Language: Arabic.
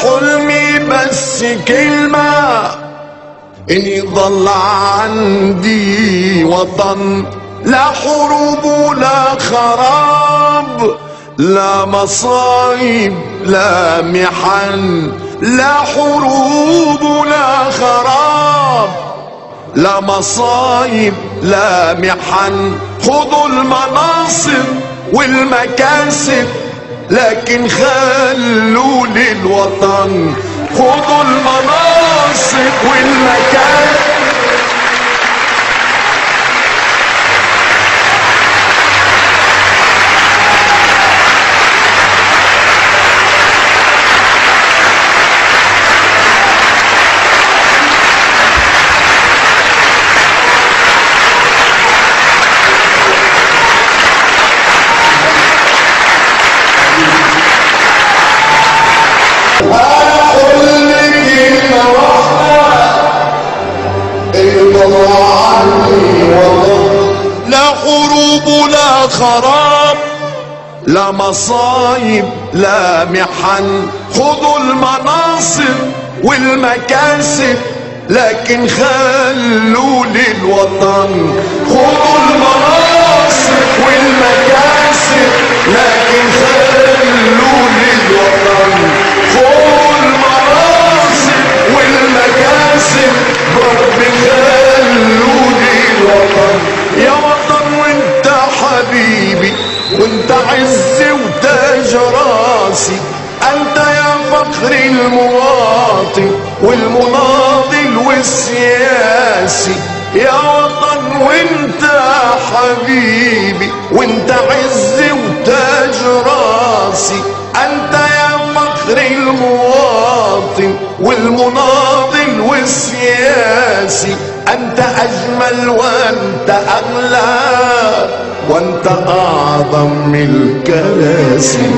حلمي بس كلمة إني ضل عندي وطن، لا حروب ولا خراب، لا مصايب لا محن، لا حروب ولا خراب، لا مصايب لا محن. خذوا المناصب والمكاسب لكن خلوا للوطن، خذوا المناصب والمكاسب. لا حروب ولا خراب، لا مصايب لا محن. خذوا المناصب والمكاسب لكن خلوا للوطن، خذوا المناصب والمكاسب لكن خلوا للوطن، خذوا المناصب والمكاسب رب خلوا للوطن. يا وطن وانت حبيبي وانت عزي وتاج راسي، انت يا فخر المواطن والمناضل والسياسي. يا وطن وانت حبيبي وانت عزي وتاج راسي، انت يا فخر المواطن والمناضل والسياسي. انت اجمل وانت اغلى وانت اعظم من الكراسي.